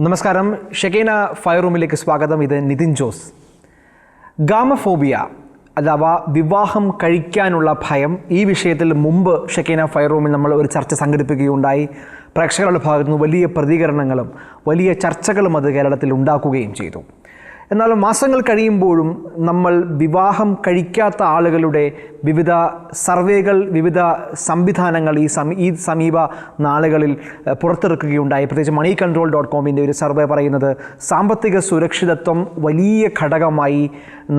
നമസ്കാരം, ഷെക്കീന ഫയർ റൂമിലേക്ക് സ്വാഗതം. ഇത് നിതിൻ ജോസ്. ഗാമഫോബിയ അഥവാ വിവാഹം കഴിക്കാനുള്ള ഭയം, ഈ വിഷയത്തിൽ മുമ്പ് ഷെക്കീന ഫയർ റൂമിൽ നമ്മൾ ഒരു ചർച്ച സംഘടിപ്പിക്കുകയുണ്ടായി. പ്രേക്ഷകരുടെ ഭാഗത്തു നിന്ന് വലിയ പ്രതികരണങ്ങളും വലിയ ചർച്ചകളും അത് കേരളത്തിൽ ഉണ്ടാക്കുകയും ചെയ്തു. എന്നാൽ മാസങ്ങൾ കഴിയുമ്പോഴും നമ്മൾ വിവാഹം കഴിക്കാത്ത ആളുകളുടെ വിവിധ സർവേകൾ, വിവിധ സംവിധാനങ്ങൾ ഈ സമീപ നാളുകളിൽ പുറത്തിറക്കുകയുണ്ടായി. പ്രത്യേകിച്ച് moneycontrol.com ഒരു സർവേ പറയുന്നത് സാമ്പത്തിക സുരക്ഷിതത്വം വലിയ ഘടകമായി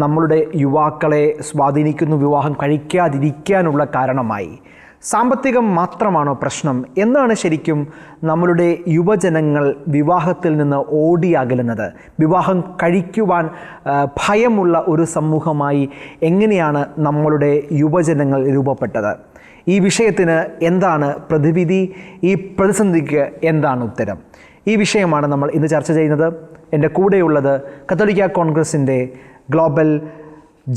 നമ്മളുടെ യുവാക്കളെ സ്വാധീനിക്കുന്നു, വിവാഹം കഴിക്കാതിരിക്കാനുള്ള കാരണമായി. സാമ്പത്തികം മാത്രമാണോ പ്രശ്നം എന്നാണ് ശരിക്കും നമ്മളുടെ യുവജനങ്ങൾ വിവാഹത്തിൽ നിന്ന് ഓടി അകലുന്നത്? വിവാഹം കഴിക്കുവാൻ ഭയമുള്ള ഒരു സമൂഹമായി എങ്ങനെയാണ് നമ്മളുടെ യുവജനങ്ങൾ രൂപപ്പെട്ടത്? ഈ വിഷയത്തിന് എന്താണ് പ്രതിവിധി? ഈ പ്രതിസന്ധിക്ക് എന്താണ് ഉത്തരം? ഈ വിഷയമാണ് നമ്മൾ ഇന്ന് ചർച്ച ചെയ്യുന്നത്. എൻ്റെ കൂടെയുള്ളത് കത്തോലിക്ക കോൺഗ്രസിൻ്റെ global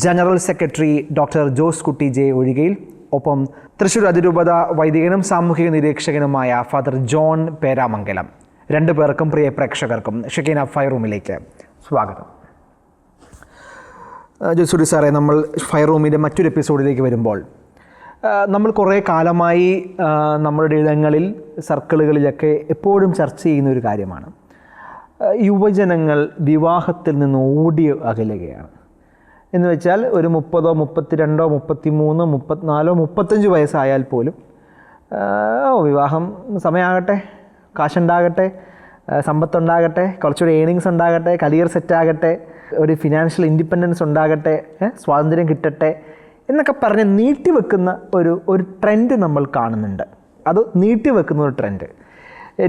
general secretary doctor Jose കുട്ടി ജെ ഒഴികയിൽ, ഒപ്പം തൃശ്ശൂർ അതിരൂപത വൈദികനും സാമൂഹിക നിരീക്ഷകനുമായ ഫാദർ ജോൺ പേരാമംഗലം. രണ്ടു പേർക്കും പ്രിയ പ്രേക്ഷകർക്കും ഷെക്കീന ഫയർ റൂമിലേക്ക് സ്വാഗതം. ജോസുടി സാറേ, നമ്മൾ ഫയർ റൂമിൻ്റെ മറ്റൊരു എപ്പിസോഡിലേക്ക് വരുമ്പോൾ നമ്മൾ കുറേ കാലമായി നമ്മളുടെ ഇടങ്ങളിൽ, സർക്കിളുകളിലൊക്കെ എപ്പോഴും ചർച്ച ചെയ്യുന്ന ഒരു കാര്യമാണ് യുവജനങ്ങൾ വിവാഹത്തിൽ നിന്ന് ഓടി അകലുകയാണ്. എന്ന് വെച്ചാൽ ഒരു 30, 32, 33, 34, 35 വയസ്സായാൽ പോലും വിവാഹം സമയമാകട്ടെ, കാശുണ്ടാകട്ടെ, സമ്പത്തുണ്ടാകട്ടെ, കുറച്ചുകൂടി ഏണിങ്സ് ഉണ്ടാകട്ടെ, കരിയർ സെറ്റാകട്ടെ, ഒരു ഫിനാൻഷ്യൽ ഇൻഡിപെൻഡൻസ് ഉണ്ടാകട്ടെ, സ്വാതന്ത്ര്യം കിട്ടട്ടെ എന്നൊക്കെ പറഞ്ഞ് നീട്ടിവെക്കുന്ന ഒരു ട്രെൻഡ് നമ്മൾ കാണുന്നുണ്ട്. അത് നീട്ടിവെക്കുന്ന ഒരു ട്രെൻഡ്.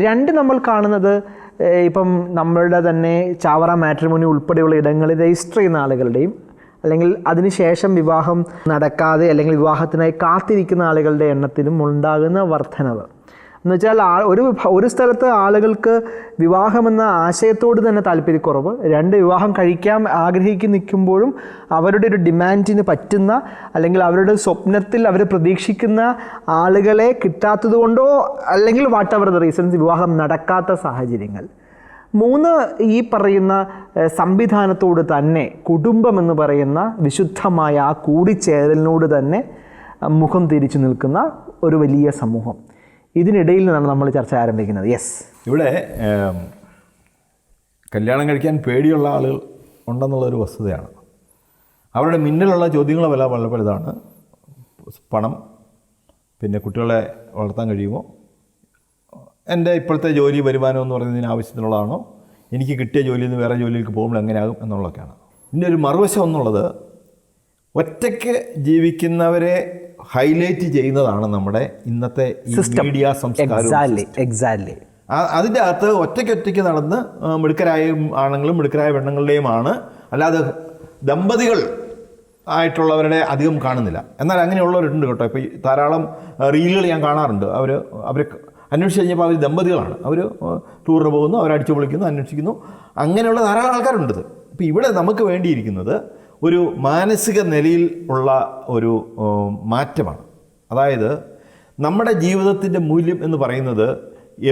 രണ്ട്, നമ്മൾ കാണുന്നത് ഇപ്പം നമ്മളുടെ തന്നെ ചാവറ മാട്രിമോണി ഉൾപ്പെടെയുള്ള ഇടങ്ങളിൽ രജിസ്റ്റർ ചെയ്യുന്ന ആളുകളുടെയും അല്ലെങ്കിൽ അതിനുശേഷം വിവാഹം നടക്കാതെ അല്ലെങ്കിൽ വിവാഹത്തിനായി കാത്തിരിക്കുന്ന ആളുകളുടെ എണ്ണത്തിലും ഉണ്ടാകുന്ന വർധനവ് എന്ന് വെച്ചാൽ ഒരു സ്ഥലത്ത് ആളുകൾക്ക് വിവാഹമെന്ന ആശയത്തോട് തന്നെ താല്പര്യക്കുറവ്, രണ്ട്, വിവാഹം കഴിക്കാൻ ആഗ്രഹിക്കുന്ന നിൽക്കുമ്പോഴും അവരുടെ ഒരു ഡിമാൻഡിന് പറ്റുന്ന അല്ലെങ്കിൽ അവരുടെ സ്വപ്നത്തിൽ അവർ പ്രതീക്ഷിക്കുന്ന ആളുകളെ കിട്ടാത്തത് കൊണ്ടോ അല്ലെങ്കിൽ വാട്ട് എവർ ദ റീസൺസ് വിവാഹം നടക്കാത്ത സാഹചര്യങ്ങൾ. 3, ഈ പറയുന്ന സംവിധാനത്തോട് തന്നെ, കുടുംബം എന്ന് പറയുന്ന വിശുദ്ധമായ ആ കൂടിച്ചേരലിനോട് തന്നെ മുഖം തിരിച്ചു നിൽക്കുന്ന ഒരു വലിയ സമൂഹം. ഇതിനിടയിൽ നിന്നാണ് നമ്മൾ ചർച്ച ആരംഭിക്കുന്നത്. യെസ്, ഇവിടെ കല്യാണം കഴിക്കാൻ പേടിയുള്ള ആളുകൾ ഉണ്ടെന്നുള്ളൊരു വസ്തുതയാണ്. അവരുടെ മുന്നിലുള്ള ചോദ്യങ്ങൾ വളരെ വലുതാണ്. പണം, പിന്നെ കുട്ടികളെ വളർത്താൻ കഴിയുമോ, എൻ്റെ ഇപ്പോഴത്തെ ജോലി വരുമാനം എന്ന് പറയുന്നതിന് ആവശ്യത്തിനുള്ളതാണോ, എനിക്ക് കിട്ടിയ ജോലിയിൽ നിന്ന് വേറെ ജോലിയിലേക്ക് പോകുമ്പോൾ എങ്ങനെയാകും എന്നുള്ളതൊക്കെയാണ്. ഇതിൻ്റെ ഒരു മറുവശം എന്നുള്ളത്, ഒറ്റയ്ക്ക് ജീവിക്കുന്നവരെ ഹൈലൈറ്റ് ചെയ്യുന്നതാണ് നമ്മുടെ ഇന്നത്തെ മീഡിയ സംസ്കാരം. അതിൻ്റെ അകത്ത് ഒറ്റയ്ക്ക് നടന്ന് മിടുക്കരായ ആണുങ്ങളും മിടുക്കരായ പെണ്ണുങ്ങളുടെയുമാണ്, അല്ലാതെ ദമ്പതികൾ ആയിട്ടുള്ളവരുടെ അധികം കാണുന്നില്ല. എന്നാൽ അങ്ങനെയുള്ളവരുണ്ട് കേട്ടോ. ഇപ്പോൾ ധാരാളം റീലുകൾ ഞാൻ കാണാറുണ്ട്. അവർ അന്വേഷിച്ച് കഴിഞ്ഞപ്പോൾ അവർ ദമ്പതികളാണ്, അവർ ടൂറിന് പോകുന്നു, അവരടിച്ചു പൊളിക്കുന്നു, അന്വേഷിക്കുന്നു, അങ്ങനെയുള്ള ധാരാളം ആൾക്കാരുണ്ട്. ഇപ്പോൾ ഇവിടെ നമുക്ക് വേണ്ടിയിരിക്കുന്നത് ഒരു മാനസിക നിലയിൽ ഉള്ള ഒരു മാറ്റമാണ്. അതായത് നമ്മുടെ ജീവിതത്തിൻ്റെ മൂല്യം എന്ന് പറയുന്നത്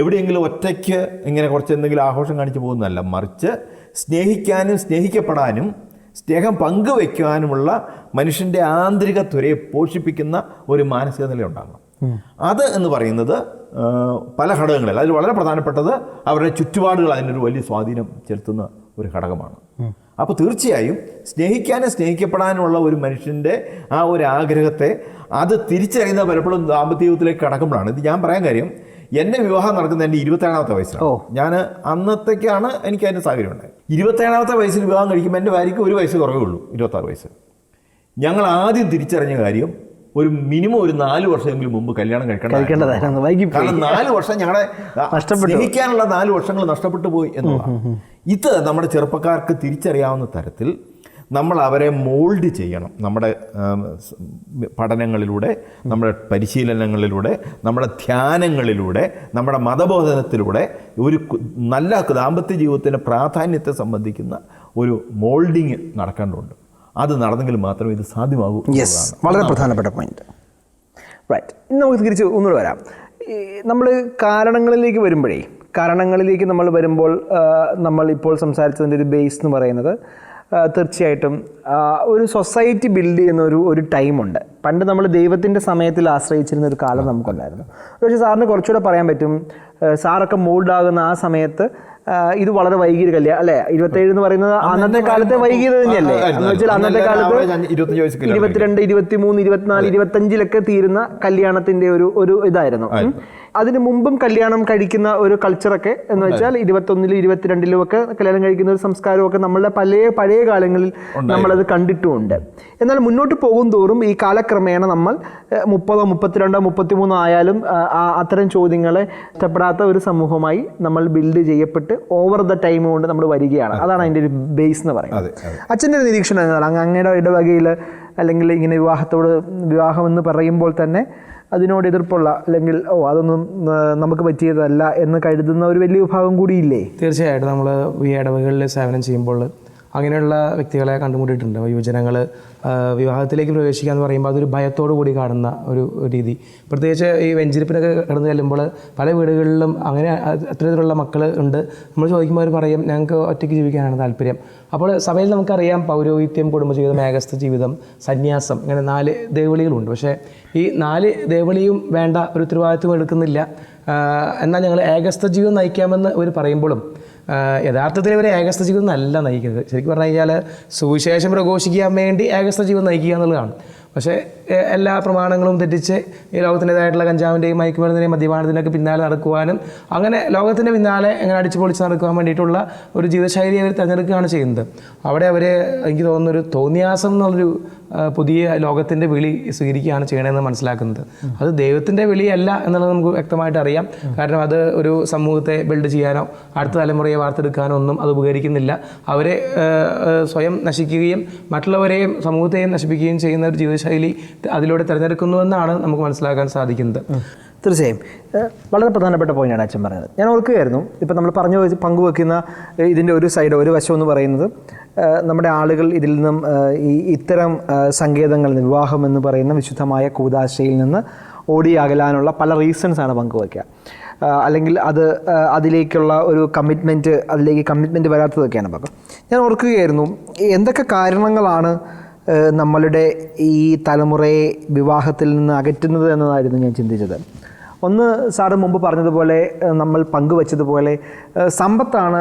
എവിടെയെങ്കിലും ഒറ്റയ്ക്ക് ഇങ്ങനെ കുറച്ച് എന്തെങ്കിലും ആഘോഷം കാണിച്ച് പോകുന്നതല്ല, മറിച്ച് സ്നേഹിക്കാനും സ്നേഹിക്കപ്പെടാനും സ്നേഹം പങ്കുവയ്ക്കാനുമുള്ള മനുഷ്യൻ്റെ ആന്തരിക ത്വരയെ പോഷിപ്പിക്കുന്ന ഒരു മാനസിക നില ഉണ്ടാകണം. അത് എന്ന് പറയുന്നത് പല ഘടകങ്ങളിൽ, അതിൽ വളരെ പ്രധാനപ്പെട്ടത് അവരുടെ ചുറ്റുപാടുകൾ അതിനൊരു വലിയ സ്വാധീനം ചെലുത്തുന്ന ഒരു ഘടകമാണ്. അപ്പോൾ തീർച്ചയായും സ്നേഹിക്കാനും സ്നേഹിക്കപ്പെടാനുമുള്ള ഒരു മനുഷ്യൻ്റെ ആ ഒരു ആഗ്രഹത്തെ അത് തിരിച്ചറിയുന്ന പലപ്പോഴും ദാമ്പത്യ ജീവിതത്തിലേക്ക് കടക്കുമ്പോഴാണ്. ഇത് ഞാൻ പറയാൻ കാര്യം, എൻ്റെ വിവാഹം നടക്കുന്നത് എൻ്റെ 27ാമത്തെ വയസ്സിലാണ്. ഞാൻ അന്നത്തേക്കാണ് എനിക്ക് അതിൻ്റെ സാഹചര്യം ഉണ്ടായത്. 27ാമത്തെ വയസ്സിൽ വിവാഹം കഴിക്കുമ്പോൾ എൻ്റെ ഭാര്യയ്ക്ക് 1 വയസ്സ് കുറവേ ഉള്ളൂ, 26 വയസ്സ്. ഞങ്ങൾ ആദ്യം തിരിച്ചറിഞ്ഞ കാര്യം, ഒരു മിനിമം ഒരു 4 വർഷമെങ്കിലും മുമ്പ് കല്യാണം കഴിക്കേണ്ടതായിരുന്നു. കാരണം 4 വർഷം ഞങ്ങളുടെ സ്നേഹിക്കാനുള്ള 4 വർഷങ്ങൾ നഷ്ടപ്പെട്ടു പോയി എന്നുള്ളതാണ്. ഇത് നമ്മുടെ ചെറുപ്പക്കാർക്ക് തിരിച്ചറിയാവുന്ന തരത്തിൽ നമ്മൾ അവരെ മോൾഡ് ചെയ്യണം. നമ്മുടെ പഠനങ്ങളിലൂടെ, നമ്മുടെ പരിശീലനങ്ങളിലൂടെ, നമ്മുടെ ധ്യാനങ്ങളിലൂടെ, നമ്മുടെ മതബോധനത്തിലൂടെ ഒരു നല്ല ദാമ്പത്യ ജീവിതത്തിൻ്റെ പ്രാധാന്യത്തെ സംബന്ധിക്കുന്ന ഒരു മോൾഡിങ് നടക്കേണ്ടതുണ്ട്. അത് നടന്നെങ്കിൽ മാത്രമേ ഇത് സാധ്യമാകൂ. വളരെ പ്രധാനപ്പെട്ട പോയിന്റ്. റൈറ്റ്, ഇന്ന് നമുക്ക് തിരിച്ച് ഒന്നുകൂടെ വരാം. നമ്മൾ കാരണങ്ങളിലേക്ക് വരുമ്പോഴേ കാരണങ്ങളിലേക്ക് നമ്മൾ വരുമ്പോൾ നമ്മൾ ഇപ്പോൾ സംസാരിച്ചതിൻ്റെ ഒരു ബേസ് എന്ന് പറയുന്നത് തീർച്ചയായിട്ടും ഒരു സൊസൈറ്റി ബിൽഡ് ചെയ്യുന്ന ഒരു ടൈമുണ്ട്. പണ്ട് നമ്മൾ ദൈവത്തിൻ്റെ സമയത്തിൽ ആശ്രയിച്ചിരുന്ന ഒരു കാലം നമുക്കുണ്ടായിരുന്നു. പക്ഷേ സാറിന് കുറച്ചുകൂടെ പറയാൻ പറ്റും, സാറൊക്കെ മൂൾഡാകുന്ന ആ സമയത്ത് ഇത് വളരെ വൈകിയൊരു കല്യാണം അല്ലേ? 27 എന്ന് പറയുന്നത് അന്നത്തെ കാലത്തെ വൈകിയത് തന്നെയല്ലേ? എന്ന് വെച്ചാൽ അന്നത്തെ കാലത്ത് 22, 23, 24, 25 തീരുന്ന കല്യാണത്തിന്റെ ഒരു ഇതായിരുന്നു. അതിന് മുമ്പും കല്യാണം കഴിക്കുന്ന ഒരു കൾച്ചറൊക്കെ എന്ന് വെച്ചാൽ 21, 22 ഒക്കെ കല്യാണം കഴിക്കുന്ന ഒരു സംസ്കാരമൊക്കെ നമ്മളുടെ പഴയ കാലങ്ങളിൽ നമ്മളത് കണ്ടിട്ടുമുണ്ട്. എന്നാൽ മുന്നോട്ട് പോകും തോറും ഈ കാലക്രമേണ നമ്മൾ 30, 32, 33 ആയാലും അത്തരം ചോദ്യങ്ങളെ ഇഷ്ടപ്പെടാത്ത ഒരു സമൂഹമായി നമ്മൾ ബിൽഡ് ചെയ്യപ്പെട്ട് ഓവർ ദ ടൈം കൊണ്ട് നമ്മൾ വരികയാണ്. അതാണ് അതിൻ്റെ ഒരു ബേസ് എന്ന് പറയുന്നത്. അച്ഛൻ്റെ ഒരു നിരീക്ഷണം എന്താണ് അങ്ങയുടെ ഇടവകയിൽ, അല്ലെങ്കിൽ ഇങ്ങനെ വിവാഹം എന്ന് പറയുമ്പോൾ തന്നെ അതിനോട് എതിർപ്പുള്ള, അല്ലെങ്കിൽ അതൊന്നും നമുക്ക് പറ്റിയതല്ല എന്ന് കരുതുന്ന ഒരു വലിയ വിഭാഗം കൂടിയില്ലേ? തീർച്ചയായിട്ടും നമ്മൾ ഈ ഇടവകളിൽ സേവനം ചെയ്യുമ്പോൾ അങ്ങനെയുള്ള വ്യക്തികളെ കണ്ടുമുട്ടിയിട്ടുണ്ട്. യുവജനങ്ങൾ വിവാഹത്തിലേക്ക് പ്രവേശിക്കുക എന്ന് പറയുമ്പോൾ അതൊരു ഭയത്തോടു കൂടി കാണുന്ന ഒരു രീതി. പ്രത്യേകിച്ച് ഈ വെഞ്ചിരിപ്പിനൊക്കെ കടന്നു ചെല്ലുമ്പോൾ പല വീടുകളിലും അങ്ങനെ അത്തരത്തിലുള്ള മക്കൾ ഉണ്ട്. നമ്മൾ ചോദിക്കുമ്പോൾ അവർ പറയും ഞങ്ങൾക്ക് ഒറ്റയ്ക്ക് ജീവിക്കാനാണ് താല്പര്യം. അപ്പോൾ സഭയിൽ നമുക്കറിയാം പൗരോഹിത്യം, കുടുംബജീവിതം, ഏകസ്ഥ ജീവിതം, സന്യാസം, ഇങ്ങനെ 4 ദേവളികളുണ്ട്. പക്ഷേ ഈ 4 ദേവളിയും വേണ്ട, ഒരു ഉത്തരവാദിത്വം എടുക്കുന്നില്ല. എന്നാൽ ഞങ്ങൾ ഏകസ്ഥ ജീവിതം നയിക്കാമെന്ന് അവർ പറയുമ്പോഴും യഥാർത്ഥത്തിൽ ഇവർ ഏകസ്ഥ ജീവിതം നല്ല നയിക്കുന്നത്. ശരിക്കും പറഞ്ഞു കഴിഞ്ഞാൽ സുവിശേഷം പ്രഘോഷിക്കാൻ വേണ്ടി ഏകസ്ഥ ജീവിതം നയിക്കുക എന്നുള്ളതാണ്. പക്ഷേ എല്ലാ പ്രമാണങ്ങളും തെറ്റിച്ച് ഈ ലോകത്തിൻ്റെതായിട്ടുള്ള കഞ്ചാവിൻ്റെയും മയക്കുമരുന്നിൻ്റെയും മദ്യപാനത്തിനൊക്കെ പിന്നാലെ നടക്കുവാനും അങ്ങനെ ലോകത്തിൻ്റെ പിന്നാലെ അങ്ങനെ അടിച്ചു പൊളിച്ച് നടക്കുവാൻ വേണ്ടിയിട്ടുള്ള ഒരു ജീവിതശൈലി അവർ തിരഞ്ഞെടുക്കുകയാണ് ചെയ്യുന്നത്. അവിടെ അവർ എനിക്ക് തോന്നുന്നൊരു തോന്നിയാസം എന്നുള്ളൊരു പുതിയ ലോകത്തിൻ്റെ വിളി സ്വീകരിക്കുകയാണ് ചെയ്യണമെന്ന് മനസ്സിലാക്കുന്നത്. അത് ദൈവത്തിൻ്റെ വിളിയല്ല എന്നുള്ളത് നമുക്ക് വ്യക്തമായിട്ട് അറിയാം. കാരണം അത് ഒരു സമൂഹത്തെ ബിൽഡ് ചെയ്യാനോ അടുത്ത തലമുറയെ വാർത്തെടുക്കാനോ ഒന്നും അത് ഉപകരിക്കുന്നില്ല. അവരെ സ്വയം നശിക്കുകയും മറ്റുള്ളവരെയും സമൂഹത്തെയും നശിപ്പിക്കുകയും ചെയ്യുന്ന ഒരു ജീവിതശൈലി അതിലൂടെ തിരഞ്ഞെടുക്കുന്നുവെന്നാണ് നമുക്ക് മനസ്സിലാക്കാൻ സാധിക്കുന്നത്. തീർച്ചയായും വളരെ പ്രധാനപ്പെട്ട പോയിൻ്റാണ് അച്ഛൻ പറഞ്ഞത്. ഞാൻ ഓർക്കുകയായിരുന്നു, ഇപ്പം നമ്മൾ പങ്കുവെക്കുന്ന ഇതിൻ്റെ ഒരു സൈഡ്, ഒരു വശം എന്ന് പറയുന്നത് നമ്മുടെ ആളുകൾ ഇതിൽ നിന്നും ഇത്തരം സങ്കേതങ്ങളിൽ നിന്ന്, വിവാഹം എന്ന് പറയുന്ന വിശുദ്ധമായ കൂദാശയിൽ നിന്ന് ഓടി അകലാനുള്ള പല റീസൺസാണ് പങ്കുവയ്ക്കുക. അല്ലെങ്കിൽ അതിലേക്കുള്ള ഒരു കമ്മിറ്റ്മെൻറ്റ് വരാത്തതൊക്കെയാണ് പങ്കം. ഞാൻ ഓർക്കുകയായിരുന്നു, എന്തൊക്കെ കാരണങ്ങളാണ് നമ്മളുടെ ഈ തലമുറയെ വിവാഹത്തിൽ നിന്ന് അകറ്റുന്നത് എന്നതായിരുന്നു ഞാൻ ചിന്തിച്ചത്. ഒന്ന്, സാറ് മുമ്പ് പറഞ്ഞതുപോലെ, നമ്മൾ പങ്കുവച്ചതുപോലെ സമ്പത്താണ്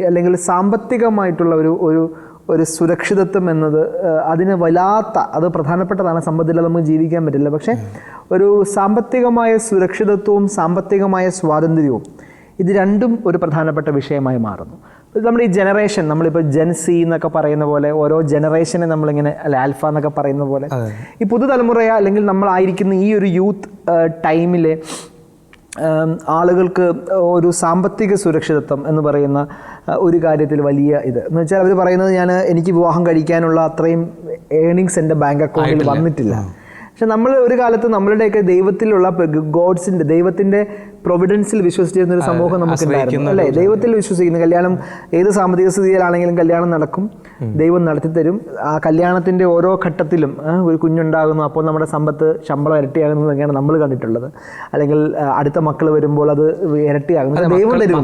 അല്ലെങ്കിൽ സാമ്പത്തികമായിട്ടുള്ള ഒരു സുരക്ഷിതത്വം എന്നത് അതിന് അത് പ്രധാനപ്പെട്ടതാണ്. സമ്പത്തില്ലാതെ നമുക്ക് ജീവിക്കാൻ പറ്റില്ല. പക്ഷേ ഒരു സാമ്പത്തികമായ സുരക്ഷിതത്വവും സാമ്പത്തികമായ സ്വാതന്ത്ര്യവും, ഇത് രണ്ടും ഒരു പ്രധാനപ്പെട്ട വിഷയമായി മാറുന്നു. നമ്മുടെ ഈ ജനറേഷൻ, നമ്മളിപ്പോൾ ജെൻസി എന്നൊക്കെ പറയുന്ന പോലെ ഓരോ ജനറേഷനെ നമ്മളിങ്ങനെ ആൽഫ എന്നൊക്കെ പറയുന്ന പോലെ ഈ പുതുതലമുറയെ അല്ലെങ്കിൽ നമ്മളായിരിക്കുന്ന ഈ ഒരു യൂത്ത് ടൈമിലെ ആളുകൾക്ക് ഒരു സാമ്പത്തിക സുരക്ഷിതത്വം എന്ന് പറയുന്ന ഒരു കാര്യത്തിൽ വലിയ എന്ന് വെച്ചാൽ അവർ പറയുന്നത്, എനിക്ക് വിവാഹം കഴിക്കാനുള്ള അത്രയും ഏണിങ്സ് എൻ്റെ ബാങ്ക് അക്കൗണ്ടിൽ വന്നിട്ടില്ല. പക്ഷെ നമ്മൾ ഒരു കാലത്ത് നമ്മളുടെയൊക്കെ ദൈവത്തിലുള്ള ദൈവത്തിൻ്റെ പ്രൊവിഡൻസിൽ വിശ്വസിച്ചിരുന്ന ഒരു സമൂഹം നമുക്കുണ്ടായിരുന്നു അല്ലേ? ദൈവത്തിൽ വിശ്വസിക്കുന്നു. കല്യാണം ഏത് സാമ്പത്തിക സ്ഥിതിയിലാണെങ്കിലും കല്യാണം നടക്കും, ദൈവം നടത്തിത്തരും. ആ കല്യാണത്തിൻ്റെ ഓരോ ഘട്ടത്തിലും ഒരു കുഞ്ഞുണ്ടാകുന്നു, അപ്പോൾ നമ്മുടെ ശമ്പളം ഇരട്ടിയാകുന്നതൊക്കെയാണ് നമ്മൾ കണ്ടിട്ടുള്ളത്. അല്ലെങ്കിൽ അടുത്ത മക്കൾ വരുമ്പോൾ അത് ഇരട്ടിയാകുന്നു. ദൈവം തരും.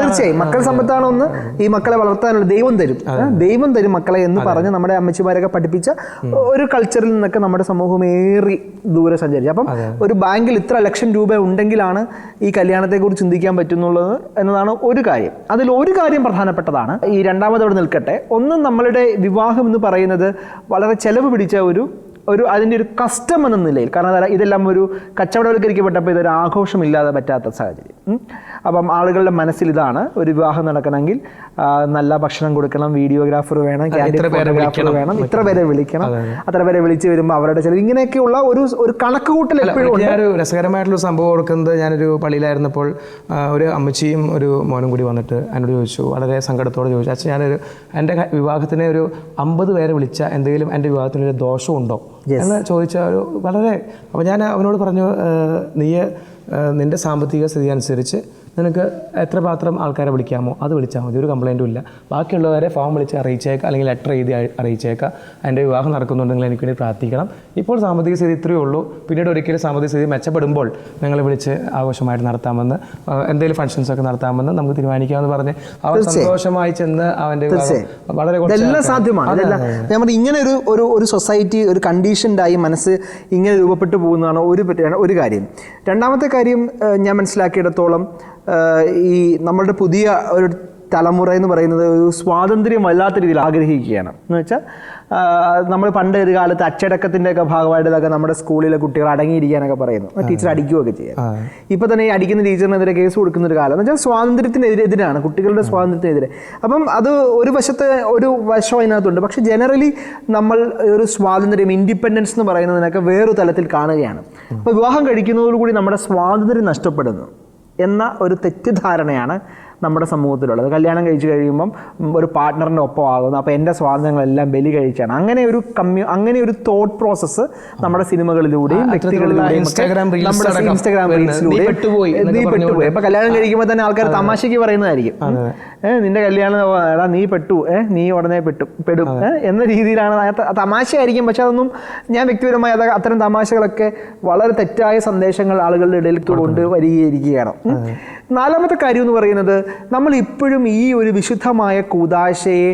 തീർച്ചയായും മക്കൾ സമ്പത്താണെന്ന്, ഈ മക്കളെ വളർത്താനുള്ള ദൈവം തരും മക്കളെ എന്ന് പറഞ്ഞ് നമ്മുടെ അമ്മച്ചിമാരൊക്കെ പഠിപ്പിച്ച ഒരു കൾച്ചറിൽ നിന്നൊക്കെ നമ്മുടെ സമൂഹം ഏറി ദൂരെ സഞ്ചരിച്ചു. അപ്പം ഒരു ബാങ്കിൽ ഇത്ര ലക്ഷം രൂപ ഉണ്ടെങ്കിലാണ് ഈ കല്യാണത്തെക്കുറിച്ച് ചിന്തിക്കാൻ പറ്റുന്നുള്ളത് എന്നതാണ് ഒരു കാര്യം. അതിൽ ഒരു കാര്യം പ്രധാനപ്പെട്ടതാണ്. ഈ രണ്ടാമതോടെ നിൽക്കട്ടെ. ഒന്ന്, നമ്മളുടെ വിവാഹം എന്ന് പറയുന്നത് വളരെ ചെലവ് പിടിച്ച അതിൻ്റെ ഒരു കസ്റ്റം എന്ന നിലയിൽ, കാരണം ഇതെല്ലാം ഒരു കച്ചവടവൽക്കരിക്കപ്പെട്ടപ്പോൾ ഇതൊരു ആഘോഷമില്ലാതെ പറ്റാത്ത സാഹചര്യം. അപ്പം ആളുകളുടെ മനസ്സിൽ ഇതാണ്, ഒരു വിവാഹം നടക്കണമെങ്കിൽ നല്ല ഭക്ഷണം കൊടുക്കണം, വീഡിയോഗ്രാഫർ വേണം, ഫോട്ടോഗ്രാഫർ വേണം, ഇത്ര പേരെ വിളിക്കണം, അത്ര പേരെ വിളിച്ച് വരുമ്പോൾ അവരുടെ ചിലവ്, ഇങ്ങനെയൊക്കെയുള്ള ഒരു കണക്ക് കൂട്ടൽ എപ്പോഴും. ഞാനൊരു രസകരമായിട്ടുള്ള സംഭവം ഓർക്കുന്നത്, ഞാനൊരു പള്ളിയിലായിരുന്നപ്പോൾ ഒരു അമ്മച്ചിയും ഒരു മോനും കൂടി വന്നിട്ട് എന്നോട് ചോദിച്ചു, വളരെ സങ്കടത്തോടെ ചോദിച്ചു, അച്ഛൻ എൻ്റെ വിവാഹത്തിന് ഒരു 50 പേരെ വിളിച്ച എന്തെങ്കിലും എൻ്റെ വിവാഹത്തിനൊരു ദോഷമുണ്ടോ എന്ന് ചോദിച്ച വളരെ. അപ്പോൾ ഞാൻ അവനോട് പറഞ്ഞു, നിൻ്റെ സാമ്പത്തിക സ്ഥിതി അനുസരിച്ച് നിനക്ക് എത്ര പാത്രം ആൾക്കാരെ വിളിക്കാമോ അത് വിളിച്ചാൽ മതി, ഒരു കംപ്ലയിൻറ്റും ഇല്ല. ബാക്കിയുള്ളവരെ ഫോൺ വിളിച്ച് അറിയിച്ചേക്കാം, അല്ലെങ്കിൽ ലെറ്റർ എഴുതി അറിയിച്ചേക്കാം, എൻ്റെ വിവാഹം നടക്കുന്നുണ്ടെങ്കിൽ എനിക്ക് വേണ്ടി പ്രാർത്ഥിക്കണം, ഇപ്പോൾ സാമ്പത്തിക സ്ഥിതി ഇത്രയേ ഉള്ളൂ, പിന്നീട് ഒരിക്കലും സാമ്പത്തിക സ്ഥിതി മെച്ചപ്പെടുമ്പോൾ ഞങ്ങൾ വിളിച്ച് ആഘോഷമായിട്ട് നടത്താമെന്ന്, എന്തെങ്കിലും ഫംഗ്ഷൻസൊക്കെ നടത്താമെന്ന് നമുക്ക് തീരുമാനിക്കാമെന്ന് പറഞ്ഞ് അവർ സന്തോഷമായി ചെന്ന് അവൻ്റെ വളരെ ഇതെല്ലാം സാധ്യമാണ്. ഞാൻ പറഞ്ഞു ഇങ്ങനെ ഒരു സൊസൈറ്റി ഒരു കണ്ടീഷൻഡായി മനസ്സ് ഇങ്ങനെ രൂപപ്പെട്ടു പോകുന്നതാണ് ഒരു കാര്യം. രണ്ടാമത്തെ കാര്യം ഞാൻ മനസ്സിലാക്കിയിടത്തോളം ഈ നമ്മളുടെ പുതിയ ഒരു തലമുറ എന്ന് പറയുന്നത് ഒരു സ്വാതന്ത്ര്യം വല്ലാത്ത രീതിയിൽ ആഗ്രഹിക്കുകയാണ്. എന്ന് വെച്ചാൽ നമ്മൾ പണ്ട് ഒരു കാലത്ത് അച്ചടക്കത്തിൻ്റെ ഒക്കെ ഭാഗമായിട്ടൊക്കെ നമ്മുടെ സ്കൂളിലെ കുട്ടികൾ അടങ്ങിയിരിക്കാനൊക്കെ പറയുന്നു, ടീച്ചർ അടിക്കുകയൊക്കെ ചെയ്യാം. ഇപ്പം തന്നെ ഈ അടിക്കുന്ന ടീച്ചറിനെതിരെ കേസ് കൊടുക്കുന്ന ഒരു കാലം എന്ന് വെച്ചാൽ സ്വാതന്ത്ര്യത്തിനെതിരെയാണ്, കുട്ടികളുടെ സ്വാതന്ത്ര്യത്തിനെതിരെ. അപ്പം അത് ഒരു വശം അതിനകത്തുണ്ട്. പക്ഷെ ജനറലി നമ്മൾ ഒരു സ്വാതന്ത്ര്യം, ഇൻഡിപെൻഡൻസ് എന്ന് പറയുന്നതിനൊക്കെ വേറൊരു തലത്തിൽ കാണുകയാണ്. അപ്പോൾ വിവാഹം കഴിക്കുന്നതോടുകൂടി നമ്മുടെ സ്വാതന്ത്ര്യം നഷ്ടപ്പെടുന്നു എന്ന ഒരു തെറ്റിദ്ധാരണയാണ് നമ്മുടെ സമൂഹത്തിലുള്ളത്. കല്യാണം കഴിച്ച് കഴിയുമ്പം ഒരു പാർട്ട്ണറിൻ്റെ ഒപ്പം ആകുന്നു, അപ്പോൾ എൻ്റെ സ്വാതന്ത്ര്യങ്ങളെല്ലാം ബലി കഴിച്ചാണ്. അങ്ങനെ ഒരു തോട്ട് പ്രോസസ്സ് നമ്മുടെ സിനിമകളിലൂടെയും വ്യക്തികളിലൂടെയും ഇൻസ്റ്റാഗ്രാം റീൽസിലൂടെയും പെട്ടുപോയി. ഇപ്പൊ കല്യാണം കഴിക്കുമ്പോൾ തന്നെ ആൾക്കാർ തമാശയ്ക്ക് പറയുന്നതായിരിക്കും, നിന്റെ കല്യാണം എടാ നീ പെട്ടു, നീ ഉടനെ പെടും എന്ന രീതിയിലാണ്. തമാശയായിരിക്കും, പക്ഷെ അതൊന്നും ഞാൻ വ്യക്തിപരമായി അത്തരം തമാശകളൊക്കെ വളരെ തെറ്റായ സന്ദേശങ്ങൾ ആളുകളുടെ ഇടയിലേക്ക് കൊണ്ടുവരികയാണ്. നാലാമത്തെ കാര്യം എന്ന് പറയുന്നത്, നമ്മൾ ഇപ്പോഴും ഈ ഒരു വിശുദ്ധമായ കൂദാശയെ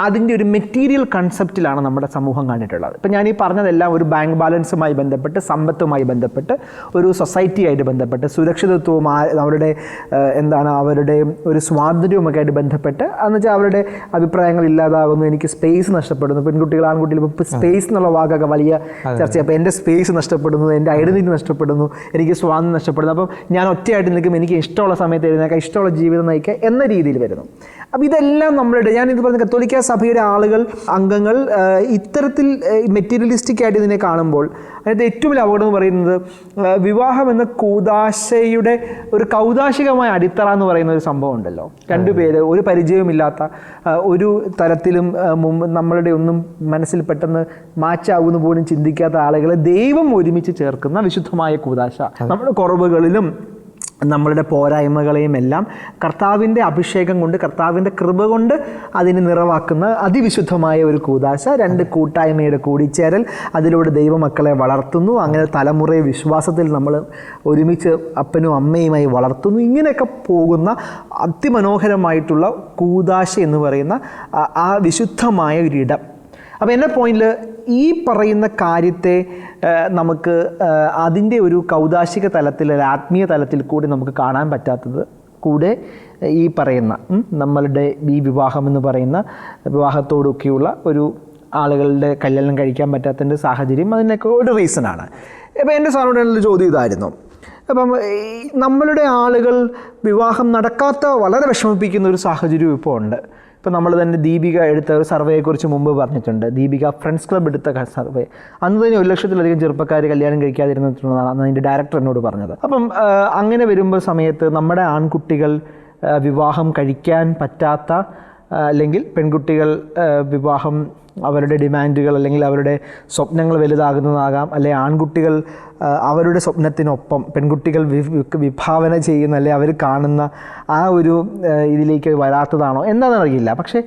അതിൻ്റെ ഒരു മെറ്റീരിയൽ കൺസെപ്റ്റിലാണ് നമ്മുടെ സമൂഹം കണ്ടിട്ടുള്ളത്. ഇപ്പം ഞാൻ ഈ പറഞ്ഞതെല്ലാം ഒരു ബാങ്ക് ബാലൻസുമായി ബന്ധപ്പെട്ട്, സമ്പത്തുമായി ബന്ധപ്പെട്ട്, ഒരു സൊസൈറ്റിയായിട്ട് ബന്ധപ്പെട്ട്, സുരക്ഷിതത്വവും അവരുടെ അവരുടെ ഒരു സ്വാതന്ത്ര്യവുമൊക്കെ ആയിട്ട് ബന്ധപ്പെട്ട്, എന്ന് വെച്ചാൽ അവരുടെ അഭിപ്രായങ്ങൾ ഇല്ലാതാകുന്നു, എനിക്ക് സ്പേസ് നഷ്ടപ്പെടുന്നു. പെൺകുട്ടികൾ ആൺകുട്ടികൾ ഇപ്പോൾ സ്പേസ് എന്നുള്ള വാക്കൊക്കെ വലിയ ചർച്ച. അപ്പോൾ എൻ്റെ സ്പേസ് നഷ്ടപ്പെടുന്നു, എൻ്റെ ഐഡൻറ്റിറ്റി നഷ്ടപ്പെടുന്നു, എനിക്ക് സ്വാതന്ത്ര്യം നഷ്ടപ്പെടുന്നു, അപ്പം ഞാൻ ഒറ്റയായിട്ട് നിൽക്കും, എനിക്ക് ഇഷ്ടമുള്ള സമയത്ത് എഴുന്നേക്കാം, ഇഷ്ടമുള്ള ജീവിതം നയിക്കുക എന്ന രീതിയിൽ വരുന്നു. അപ്പോൾ ഇതെല്ലാം നമ്മളുടെ, ഞാനിത് പറഞ്ഞ കത്തോലിക്ക സഭയുടെ അംഗങ്ങൾ ഇത്തരത്തിൽ മെറ്റീരിയലിസ്റ്റിക് ആയിട്ട് ഇതിനെ കാണുമ്പോൾ അതിനകത്ത് ഏറ്റവും വലിയ അപകടം എന്ന് പറയുന്നത്, വിവാഹം എന്ന കൂദാശയുടെ ഒരു കൗദാശികമായ അടിത്തറ എന്ന് പറയുന്ന ഒരു സംഭവം ഉണ്ടല്ലോ. രണ്ടുപേര് ഒരു പരിചയവുമില്ലാത്ത, ഒരു തരത്തിലും മുമ്പ് നമ്മളുടെ ഒന്നും മനസ്സിൽ പെട്ടെന്ന് മാച്ചാകുന്നു പോലും ചിന്തിക്കാത്ത ആളുകളെ ദൈവം ഒരുമിച്ച് ചേർക്കുന്ന വിശുദ്ധമായ കൂദാശ, നമ്മുടെ കുറവുകളിലും നമ്മളുടെ പോരായ്മകളെയും എല്ലാം കർത്താവിൻ്റെ അഭിഷേകം കൊണ്ട്, കർത്താവിൻ്റെ കൃപ കൊണ്ട് അതിനെ നിറവാക്കുന്ന അതിവിശുദ്ധമായ ഒരു കൂദാശ, രണ്ട് കൂട്ടായ്മയുടെ കൂടിച്ചേരൽ, അതിലൂടെ ദൈവമക്കളെ വളർത്തുന്നു. അങ്ങനെ തലമുറയെ വിശ്വാസത്തിൽ നമ്മൾ ഒരുമിച്ച് അപ്പനും അമ്മയുമായി വളർത്തുന്നു. ഇങ്ങനെയൊക്കെ പോകുന്ന അതിമനോഹരമായിട്ടുള്ള കൂദാശ എന്ന് പറയുന്ന ആ വിശുദ്ധമായ ഒരിടം. അപ്പോൾ എൻ്റെ പോയിന്റിൽ ഈ പറയുന്ന കാര്യത്തെ നമുക്ക് അതിൻ്റെ ഒരു കൗദാശിക തലത്തിൽ, ഒരു ആത്മീയ തലത്തിൽ കൂടി നമുക്ക് കാണാൻ പറ്റാത്തത് കൂടെ ഈ പറയുന്ന നമ്മളുടെ ഈ വിവാഹം എന്ന് പറയുന്ന വിവാഹത്തോടൊക്കെയുള്ള ഒരു ആളുകളുടെ കല്യാണം കഴിക്കാൻ പറ്റാത്തതിൻ്റെ സാഹചര്യം അതിനൊക്കെ ഒരു റീസണാണ്. അപ്പോൾ എൻ്റെ സാറിനോടുള്ള ചോദ്യം ഇതായിരുന്നു. അപ്പം നമ്മളുടെ ആളുകൾ വിവാഹം നടക്കാത്ത വളരെ വിഷമിപ്പിക്കുന്ന ഒരു സാഹചര്യം ഇപ്പോൾ ഉണ്ട്. ഇപ്പോൾ നമ്മൾ തന്നെ ദീപിക എടുത്ത ഒരു സർവേയെക്കുറിച്ച് മുമ്പ് പറഞ്ഞിട്ടുണ്ട്. ദീപിക ഫ്രണ്ട്സ് ക്ലബ്ബ് എടുത്ത സർവേ, അന്ന് തന്നെ 1,00,000-ലധികം ചെറുപ്പക്കാർ കല്യാണം കഴിക്കാതിരുന്നിട്ടുള്ളതാണ് അന്ന് അതിൻ്റെ ഡയറക്ടർ എന്നോട് പറഞ്ഞത്. അപ്പം അങ്ങനെ വരുമ്പോൾ സമയത്ത് നമ്മുടെ ആൺകുട്ടികൾ വിവാഹം കഴിക്കാൻ പറ്റാത്ത, അല്ലെങ്കിൽ പെൺകുട്ടികൾ വിവാഹം അവരുടെ ഡിമാൻഡുകൾ അല്ലെങ്കിൽ അവരുടെ സ്വപ്നങ്ങൾ വലുതാകുന്നതാകാം, അല്ലെങ്കിൽ ആൺകുട്ടികൾ അവരുടെ സ്വപ്നത്തിനൊപ്പം പെൺകുട്ടികൾ വിഭാവന ചെയ്യുന്ന, അല്ലെങ്കിൽ അവർ കാണുന്ന ആ ഒരു ഇതിലേക്ക് വരാത്തതാണോ എന്താണെന്നറിയില്ല. പക്ഷേ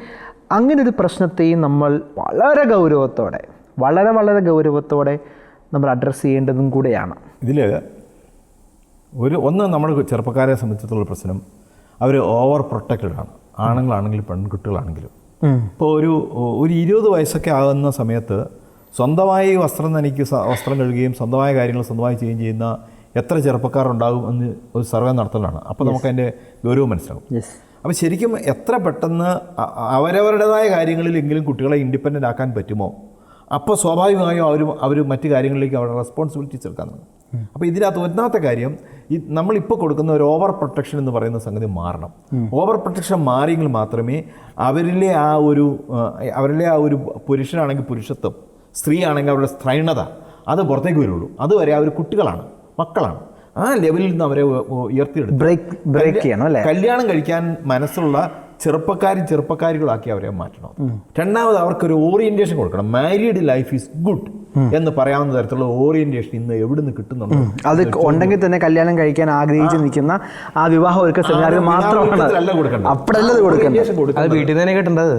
അങ്ങനൊരു പ്രശ്നത്തെയും നമ്മൾ വളരെ ഗൗരവത്തോടെ, വളരെ ഗൗരവത്തോടെ നമ്മൾ അഡ്രസ്സ് ചെയ്യേണ്ടതും കൂടെയാണ്. ഇതിൽ ഒന്ന് നമ്മുടെ ചെറുപ്പക്കാരെ സംബന്ധിച്ചിടത്തോളം പ്രശ്നം, അവർ ഓവർ പ്രൊട്ടക്റ്റഡ് ആണ്. ആണുങ്ങളാണെങ്കിലും പെൺകുട്ടികളാണെങ്കിലും. ഇപ്പോൾ ഒരു 20 വയസ്സൊക്കെ ആകുന്ന സമയത്ത് സ്വന്തമായി വസ്ത്രം കഴുകുകയും സ്വന്തമായ കാര്യങ്ങൾ സ്വന്തമായി ചെയ്യുകയും ചെയ്യുന്ന എത്ര ചെറുപ്പക്കാരുണ്ടാകും എന്ന് ഒരു സർവേ നടത്തലാണ്. അപ്പോൾ നമുക്ക് അതിൻ്റെ ഗൗരവം മനസ്സിലാകും. അപ്പോൾ ശരിക്കും എത്ര പെട്ടെന്ന് അവരവരുടേതായ കാര്യങ്ങളിലെങ്കിലും കുട്ടികളെ ഇൻഡിപെൻഡൻ്റ് ആക്കാൻ പറ്റുമോ, അപ്പോൾ സ്വാഭാവികമായും അവർ മറ്റു കാര്യങ്ങളിലേക്ക് അവരുടെ റെസ്പോൺസിബിലിറ്റീസ് എടുക്കാൻ തുടങ്ങും. അപ്പോൾ ഇതിനകത്ത് ഒന്നാമത്തെ കാര്യം, ഈ നമ്മളിപ്പോൾ കൊടുക്കുന്ന ഒരു ഓവർ പ്രൊട്ടക്ഷൻ എന്ന് പറയുന്ന സംഗതി മാറണം. ഓവർ പ്രൊട്ടക്ഷൻ മാറിയെങ്കിൽ മാത്രമേ അവരിലെ ആ ഒരു പുരുഷനാണെങ്കിൽ പുരുഷത്വം, സ്ത്രീ ആണെങ്കിൽ അവരുടെ സ്ത്രൈണത അത് പുറത്തേക്ക് വരുള്ളൂ. അതുവരെ അവർ കുട്ടികളാണ്, മക്കളാണ്. ആ ലെവലിൽ നിന്ന് അവരെ ഉയർത്തിയെടുത്ത് കല്യാണം കഴിക്കാൻ മനസ്സുള്ള ചെറുപ്പക്കാരികളാക്കി അവരെ മാറ്റണം. രണ്ടാമത് അവർക്കൊരു ഓറിയൻറ്റേഷൻ കൊടുക്കണം. Married life is good. എന്ന് പറയാവുന്ന തരത്തിലുള്ള ഓറിയന്റേഷൻ ഇന്ന് എവിടെ നിന്ന് കിട്ടുന്നുണ്ട്? അത് ഉണ്ടെങ്കിൽ തന്നെ കല്യാണം കഴിക്കാൻ ആഗ്രഹിച്ച് നിൽക്കുന്ന ആ വിവാഹ ഒരുക്ക സെമിനാറിൽ മാത്രമാണ് അപ്പോഴല്ലത് കൊടുക്കേണ്ടത്. അത് വീട്ടിൽ നിന്ന് തന്നെ കിട്ടേണ്ടത്.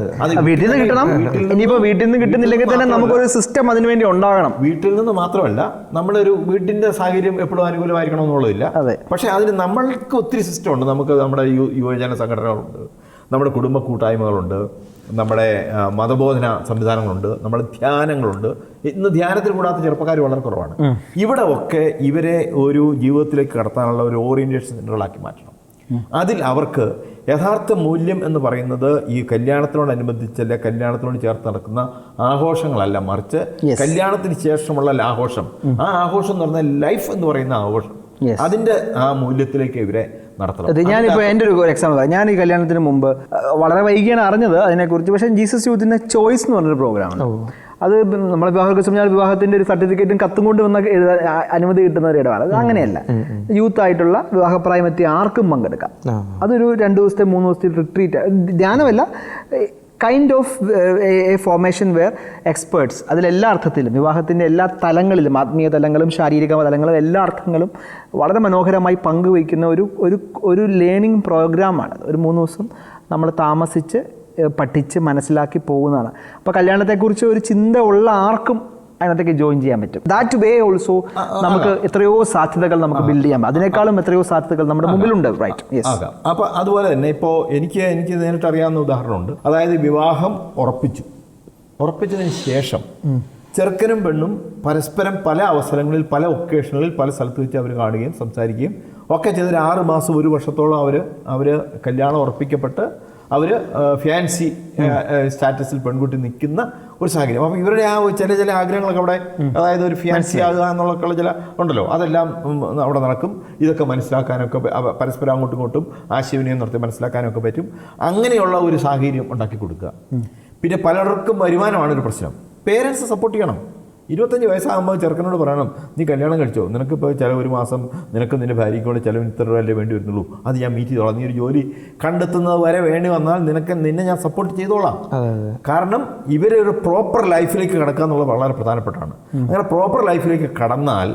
വീട്ടിൽ നിന്ന് കിട്ടണം. ഇനിയിപ്പോൾ വീട്ടിൽ നിന്ന് കിട്ടുന്നില്ലെങ്കിൽ തന്നെ നമുക്കൊരു സിസ്റ്റം അതിനു വേണ്ടി ഉണ്ടാകണം. വീട്ടിൽ നിന്ന് മാത്രമല്ല, നമ്മളൊരു വീട്ടിന്റെ സാഹചര്യം എപ്പോഴും അനുകൂലമായിരിക്കണം എന്നുള്ളതില്ല. പക്ഷെ അതിന് നമ്മൾക്ക് ഒത്തിരി സിസ്റ്റം ഉണ്ട്. നമുക്ക് നമ്മുടെ യുവജന സംഘടനകളുണ്ട്, നമ്മുടെ കുടുംബ കൂട്ടായ്മകളുണ്ട്, നമ്മുടെ മതബോധന സംവിധാനങ്ങളുണ്ട്, നമ്മുടെ ധ്യാനങ്ങളുണ്ട്. ഇന്ന് ധ്യാനത്തിൽ കൂടാത്ത ചെറുപ്പക്കാർ വളരെ കുറവാണ്. ഇവിടെ ഒക്കെ ഇവരെ ഒരു ജീവിതത്തിലേക്ക് കടത്താനുള്ള ഒരു ഓറിയന്റേഷൻ സെന്ററുകളാക്കി മാറ്റണം. അതിൽ അവർക്ക് യഥാർത്ഥ മൂല്യം എന്ന് പറയുന്നത് ഈ കല്യാണത്തിനോടനുബന്ധിച്ചല്ല, കല്യാണത്തിനോട് ചേർത്ത് നടക്കുന്ന ആഘോഷങ്ങളല്ല, മറിച്ച് കല്യാണത്തിന് ശേഷമുള്ള ആഘോഷം. ആ ആഘോഷം എന്ന് പറഞ്ഞാൽ ലൈഫ് എന്ന് പറയുന്ന ആഘോഷം, അതിന്റെ ആ മൂല്യത്തിലേക്ക് ഇവരെ നടത്തണം. ഞാനിപ്പോൾ എൻ്റെ ഒരു എക്സാമ്പിൾ പറയാം. ഞാൻ ഈ കല്യാണത്തിന് മുമ്പ് വളരെ വൈകിയാണ് അറിഞ്ഞത് അതിനെക്കുറിച്ച്. പക്ഷേ ജീസസ് യൂത്തിൻ്റെ ചോയ്സ് എന്ന് പറഞ്ഞൊരു പ്രോഗ്രാമാണ്. അത് നമ്മളെ വിവാഹത്തിൻ്റെ ഒരു സർട്ടിഫിക്കറ്റും കത്തും കൊണ്ട് വന്ന അനുമതി കിട്ടുന്ന ഒരു ഇടമാണ്. അത് അങ്ങനെയല്ല, യൂത്ത് ആയിട്ടുള്ള വിവാഹപ്രായമെത്തിയ ആർക്കും പങ്കെടുക്കാം. അതൊരു 2 ദിവസത്തെ 3 ദിവസത്തെ റിട്രീറ്റ്, ധ്യാനമല്ല, kind of a formation where experts അതിലെല്ലാ അർത്ഥത്തിലും വിവാഹത്തിൻ്റെ എല്ലാ തലങ്ങളിലും, ആത്മീയ തലങ്ങളും ശാരീരിക തലങ്ങളും എല്ലാ അർത്ഥങ്ങളും വളരെ മനോഹരമായി പങ്കുവയ്ക്കുന്ന ഒരു ലേണിംഗ് പ്രോഗ്രാമാണ്. ഒരു 3 ദിവസം നമ്മൾ താമസിച്ച് പഠിച്ച് മനസ്സിലാക്കി പോകുന്നതാണ്. അപ്പോൾ കല്യാണത്തെക്കുറിച്ച് ഒരു ചിന്ത ഉള്ള ആർക്കും അതിനകത്തേക്ക് ജോയിൻ ചെയ്യാൻ പറ്റും. ദാറ്റ് വേ ഓൾസോ നമുക്ക് എത്രയോ സാധ്യതകൾ നമുക്ക് ബിൽഡ് ചെയ്യാം. അതിനേക്കാളും എത്രയോ സാധ്യതകൾ നമ്മുടെ മുമ്പിലുണ്ട്. Right, yes. അപ്പോൾ അതുപോലെ തന്നെ ഇപ്പോൾ എനിക്ക് നേരിട്ട് അറിയാവുന്ന ഉദാഹരണമുണ്ട്. അതായത് വിവാഹം ഉറപ്പിച്ചതിന് ശേഷം ചെറുക്കനും പെണ്ണും പരസ്പരം പല അവസരങ്ങളിൽ, പല ഒക്കേഷനുകളിൽ, പല സ്ഥലത്ത് വെച്ച് അവർ കാണുകയും സംസാരിക്കുകയും ഒക്കെ ചെയ്തൊരു 6 മാസം 1 വർഷത്തോളം അവർ കല്യാണം ഉറപ്പിക്കപ്പെട്ട് അവർ ഫാൻസി സ്റ്റാറ്റസിൽ പെൺകുട്ടി നിൽക്കുന്ന ഒരു സാഹചര്യം. അപ്പോൾ ഇവരുടെ ആ ചില ആഗ്രഹങ്ങളൊക്കെ അവിടെ, അതായത് ഒരു ഫാൻസി ആകുക എന്നുള്ളൊക്കെയുള്ള ചില ഉണ്ടല്ലോ, അതെല്ലാം അവിടെ നടക്കും. ഇതൊക്കെ മനസ്സിലാക്കാനൊക്കെ പരസ്പരം അങ്ങോട്ടും ഇങ്ങോട്ടും ആശയവിനിമയം നടത്തി മനസ്സിലാക്കാനൊക്കെ പറ്റും. അങ്ങനെയുള്ള ഒരു സാഹചര്യം ഉണ്ടാക്കി കൊടുക്കുക. പിന്നെ പലർക്കും വരുമാനമാണ് ഒരു പ്രശ്നം. പേരൻസ് സപ്പോർട്ട് ചെയ്യണം. 25 വയസ്സാകുമ്പോൾ ചെറുക്കനോട് പറയണം, നീ കല്യാണം കഴിച്ചോ, നിനക്കിപ്പോൾ ചിലവ് ഒരു മാസം നിനക്ക് നിൻ്റെ ഭാര്യയ്ക്കോട് ചിലവിന് ഇത്ര രൂപയല്ലേ വേണ്ടി വരുന്നുള്ളൂ, അത് ഞാൻ മീറ്റ് ചെയ്തോളാം. നീ ഒരു ജോലി കണ്ടെത്തുന്നത് വരെ വേണ്ടി വന്നാൽ നിന്നെ ഞാൻ സപ്പോർട്ട് ചെയ്തോളാം. കാരണം ഇവരൊരു പ്രോപ്പർ ലൈഫിലേക്ക് കടക്കുക എന്നുള്ളത് വളരെ പ്രധാനപ്പെട്ടാണ്. അങ്ങനെ പ്രോപ്പർ ലൈഫിലേക്ക് കടന്നാൽ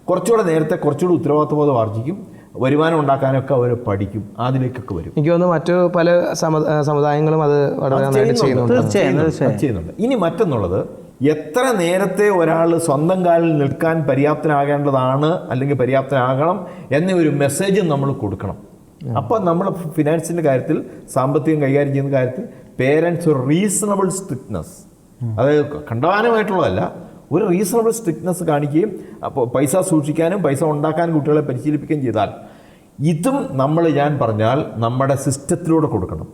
കുറച്ചുകൂടെ നേരത്തെ കുറച്ചുകൂടി ഉത്തരവാദിത്വബോധം ആർജിക്കും, വരുമാനം ഉണ്ടാക്കാനൊക്കെ അവർ പഠിക്കും, അതിലേക്കൊക്കെ വരും. എനിക്ക് തോന്നുന്നു മറ്റു പല സമുദായങ്ങളും അത് വളരെ ചെയ്യുന്നുണ്ട്. ഇനി മറ്റൊന്നുള്ളത്, എത്ര നേരത്തെ ഒരാൾ സ്വന്തം കാലിൽ നിൽക്കാൻ പര്യാപ്തനാകേണ്ടതാണ് അല്ലെങ്കിൽ പര്യാപ്തനാകണം എന്ന ഒരു മെസ്സേജും നമ്മൾ കൊടുക്കണം. അപ്പോൾ നമ്മൾ ഫിനാൻസിൻ്റെ കാര്യത്തിൽ, സാമ്പത്തികം കൈകാര്യം ചെയ്യുന്ന കാര്യത്തിൽ പേരൻസ് ഒരു റീസണബിൾ സ്ട്രിക്ട്നെസ്, അതായത് കണ്ടമാനമായിട്ടുള്ളതല്ല, ഒരു റീസണബിൾ സ്ട്രിക്ട്നെസ് കാണിക്കുകയും അപ്പോൾ പൈസ സൂക്ഷിക്കാനും പൈസ ഉണ്ടാക്കാനും കുട്ടികളെ പരിശീലിപ്പിക്കുകയും ചെയ്താൽ ഇതും ഞാൻ പറഞ്ഞാൽ നമ്മുടെ സിസ്റ്റത്തിലൂടെ കൊടുക്കണം.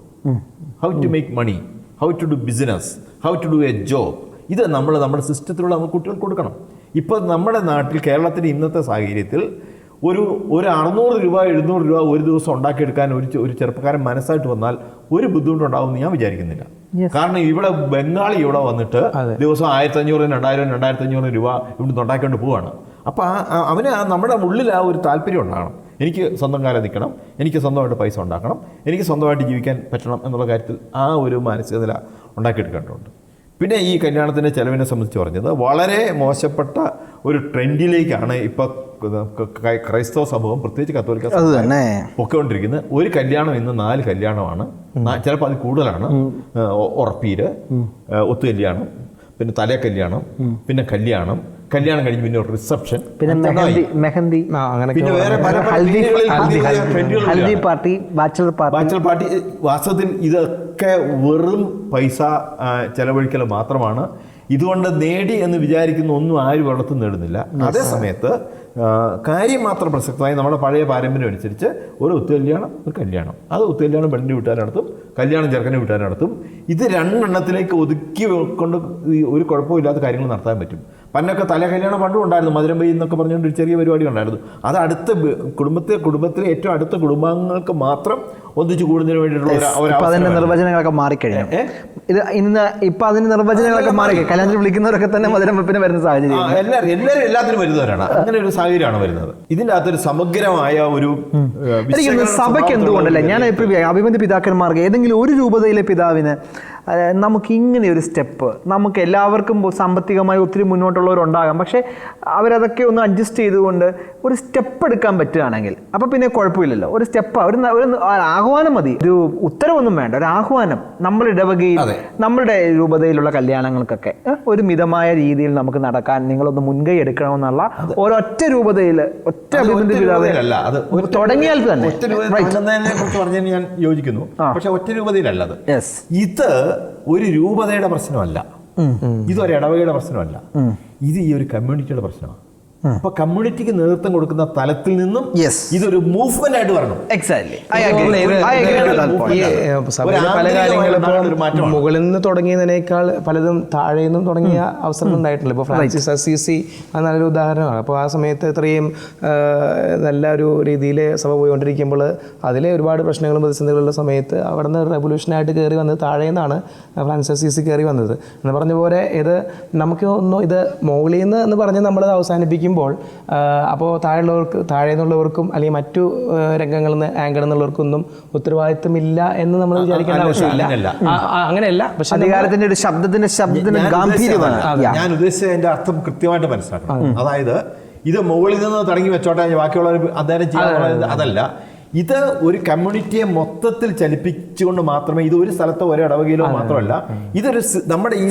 How to make money, how to do business, how to do a job, ഇത് നമ്മുടെ സിസ്റ്റത്തിലൂടെ നമ്മൾ കുട്ടികൾക്ക് കൊടുക്കണം. ഇപ്പോൾ നമ്മുടെ നാട്ടിൽ, കേരളത്തിൻ്റെ ഇന്നത്തെ സാഹചര്യത്തിൽ ഒരു 600 രൂപ 700 രൂപ ഒരു ദിവസം ഉണ്ടാക്കിയെടുക്കാൻ ഒരു ചെറുപ്പക്കാരൻ മനസ്സായിട്ട് വന്നാൽ ഒരു ബുദ്ധിമുട്ടുണ്ടാവുമെന്ന് ഞാൻ വിചാരിക്കുന്നില്ല. കാരണം ഇവിടെ ബംഗാളി ഇവിടെ വന്നിട്ട് ദിവസം 1500, 2000, 2500 രൂപ ഇവിടുന്ന് ഉണ്ടാക്കിക്കൊണ്ട് പോവുകയാണ്. അപ്പോൾ അവന് നമ്മുടെ ഉള്ളിൽ ആ ഒരു താല്പര്യം ഉണ്ടാകണം. എനിക്ക് സ്വന്തം കാലം നിൽക്കണം, എനിക്ക് സ്വന്തമായിട്ട് പൈസ ഉണ്ടാക്കണം, എനിക്ക് സ്വന്തമായിട്ട് ജീവിക്കാൻ പറ്റണം എന്നുള്ള കാര്യത്തിൽ ആ ഒരു മാനസിക നില ഉണ്ടാക്കിയെടുക്കേണ്ടതുണ്ട്. പിന്നെ ഈ കല്യാണത്തിൻ്റെ ചെലവിനെ സംബന്ധിച്ച് പറഞ്ഞത് വളരെ മോശപ്പെട്ട ഒരു ട്രെൻഡിലേക്കാണ് ഇപ്പോൾ ക്രൈസ്തവ സമൂഹം, പ്രത്യേകിച്ച് കത്തോലിക്ക സമൂഹം പൊയ്ക്കൊണ്ടിരിക്കുന്നത്. ഒരു കല്യാണം ഇന്ന് 4 കല്യാണമാണ്, ചിലപ്പോൾ അത് കൂടുതലാണ്. ഉറപ്പീര്, ഒത്തുകല്യാണം, പിന്നെ തലേ കല്യാണം, പിന്നെ കല്യാണം കഴിഞ്ഞ് പിന്നെ ഒരു റിസപ്ഷൻ, പിന്നെ മെഹന്തി, പിന്നെ വേറെ ഹൽദി പാർട്ടി, ബാച്ചലർ പാർട്ടി. വാസ്തവത്തിൽ ഇതൊക്കെ വെറും പൈസ ചെലവഴിക്കൽ മാത്രമാണ്. ഇതുകൊണ്ട് നേടി എന്ന് വിചാരിക്കുന്ന ഒന്നും ആരും ഒരിടത്തും നേടുന്നില്ല. അതേ സമയത്ത് കാര്യം മാത്രം പ്രസക്തമായി നമ്മുടെ പഴയ പാരമ്പര്യം അനുസരിച്ച് ഒരു ഒത്തുകല്യാണം, ഒരു കല്യാണം, അത് ഒത്തുകല്യാണം പെണ്ണിൻ്റെ വീട്ടുകാർ നടത്തും, കല്യാണം ചെറുക്കൻ്റെ വീട്ടുകാർ നടത്തും. ഇത് 2 എണ്ണത്തിലേക്ക് ഒതുക്കി കൊണ്ട് ഒരു കുഴപ്പമില്ലാത്ത കാര്യങ്ങൾ നടത്താൻ പറ്റും. പണ്ടൊക്കെ തല കല്യാണം പണ്ടും ഉണ്ടായിരുന്നു, മധുരം പെയ്യ് എന്നൊക്കെ പറഞ്ഞുകൊണ്ട് ഒരു ചെറിയ പരിപാടി ഉണ്ടായിരുന്നു. അത് അടുത്ത കുടുംബത്തിലെ ഏറ്റവും അടുത്ത കുടുംബാംഗങ്ങൾക്ക് മാത്രം ഒന്നിച്ചു കൂടുന്നതിന് വേണ്ടിയിട്ടുള്ള അതിന്റെ നിർവചനങ്ങളൊക്കെ മാറിക്കഴിഞ്ഞു. ഇത് ഇന്ന് ഇപ്പൊ അതിന്റെ നിർവചനങ്ങളൊക്കെ മാറി, കല്യാണത്തിൽ വിളിക്കുന്നവരൊക്കെ തന്നെ മധുരം വെപ്പിന് വരുന്ന സാഹചര്യം, എല്ലാവരും എല്ലാത്തിനും വരുന്നവരാണ്. അങ്ങനെ ഒരു സാഹചര്യമാണ് വരുന്നത്. ഇതിൻ്റെ അകത്തൊരു സമഗ്രമായ ഒരു സഭയ്ക്ക് എന്തുകൊണ്ടല്ലേ, ഞാൻ അഭിമന്യ പിതാക്കന്മാർക്ക് ഏതെങ്കിലും ഒരു രൂപതയിലെ പിതാവിന് നമുക്ക് ഇങ്ങനെ ഒരു സ്റ്റെപ്പ്, നമുക്ക് എല്ലാവർക്കും സാമ്പത്തികമായി ഒത്തിരി മുന്നോട്ടുള്ളവരുണ്ടാകാം, പക്ഷേ അവരതൊക്കെ ഒന്ന് അഡ്ജസ്റ്റ് ചെയ്തുകൊണ്ട് ഒരു സ്റ്റെപ്പ് എടുക്കാൻ പറ്റുകയാണെങ്കിൽ അപ്പോൾ പിന്നെ കുഴപ്പമില്ലല്ലോ. ഒരു സ്റ്റെപ്പ്, ഒരു ആഹ്വാനം മതി, ഒരു ഉത്തരവൊന്നും വേണ്ട, ഒരു ആഹ്വാനം. നമ്മുടെ ഇടവകയിൽ നമ്മളുടെ രൂപതയിലുള്ള കല്യാണങ്ങൾക്കൊക്കെ ഒരു മിതമായ രീതിയിൽ നമുക്ക് നടക്കാൻ നിങ്ങളൊന്ന് മുൻകൈ എടുക്കണമെന്നുള്ള ഒരൊറ്റ രൂപതയിൽ ഒറ്റ തുടങ്ങിയാൽ തന്നെ കുറിച്ച് ഞാൻ യോജിക്കുന്നു. പക്ഷെ ഒറ്റ രൂപതയിലല്ല അത്. ഇത് ഒരു രൂപതയുടെ പ്രശ്നമല്ല, ഇതൊരു ഇടവകയുടെ പ്രശ്നമല്ല, ഇത് ഈ ഒരു കമ്മ്യൂണിറ്റിയുടെ പ്രശ്നമാണ്. അപ്പൊ കമ്മ്യൂണിറ്റിക്ക് നേതൃത്വം കൊടുക്കുന്ന തലത്തിൽ നിന്നും ഇതൊരു മൂവ്മെന്റ് ആയിട്ട് വരണം. പല കാര്യങ്ങളും മുകളിൽ നിന്ന് തുടങ്ങിയതിനേക്കാൾ പലതും താഴെ നിന്നും തുടങ്ങിയ അവസരം ഉണ്ടായിട്ടില്ല. ഇപ്പോൾ ഫ്രാൻസിസ് അസീസി അത് നല്ലൊരു ഉദാഹരണമാണ്. അപ്പോൾ ആ സമയത്ത് ഇത്രയും നല്ല ഒരു രീതിയിൽ സഭ പോയിക്കൊണ്ടിരിക്കുമ്പോൾ അതിലെ ഒരുപാട് പ്രശ്നങ്ങളും പ്രതിസന്ധികളുള്ള സമയത്ത് അവിടെ നിന്ന് റെവല്യൂഷനായിട്ട് കയറി വന്നത് താഴെ നിന്നാണ് ഫ്രാൻസിസ് അസീസി കയറി വന്നത്. എന്ന് പറഞ്ഞ പോലെ ഇത് നമുക്ക് ഒന്നും ഇത് മുകളിൽ നിന്ന് എന്ന് പറഞ്ഞ് നമ്മളത് അവസാനിപ്പിക്കും. അപ്പോൾ താഴെ നിന്നുള്ളവർക്കും അല്ലെങ്കിൽ മറ്റു രംഗങ്ങളിൽ നിന്ന് ആംഗിളിൽ നിന്നുള്ളവർക്കൊന്നും ഉത്തരവാദിത്വമില്ല എന്ന് നമ്മൾ വിചാരിക്കേണ്ട ആവശ്യമില്ല. അങ്ങനെയല്ല, പക്ഷെ അധികാരത്തിന്റെ ഒരു ശബ്ദത്തിന് ഗാംഭീര്യമാണ്. ഞാൻ ഉദ്ദേശിച്ചതിന്റെ അർത്ഥം കൃത്യമായിട്ട് മനസ്സിലാക്കണം. അതായത് ഇത് മുകളിൽ നിന്ന് തുടങ്ങി വെച്ചോട്ടെ ബാക്കിയുള്ളവർ അദ്ദേഹം ചെയ്യാൻ, അതല്ല. ഇത് ഒരു കമ്മ്യൂണിറ്റിയെ മൊത്തത്തിൽ ചലിപ്പിച്ചുകൊണ്ട് മാത്രമേ, ഇത് ഒരു സ്ഥലത്തോ ഒരു ഇടവകയിലോ മാത്രമല്ല, ഇതൊരു നമ്മുടെ ഈ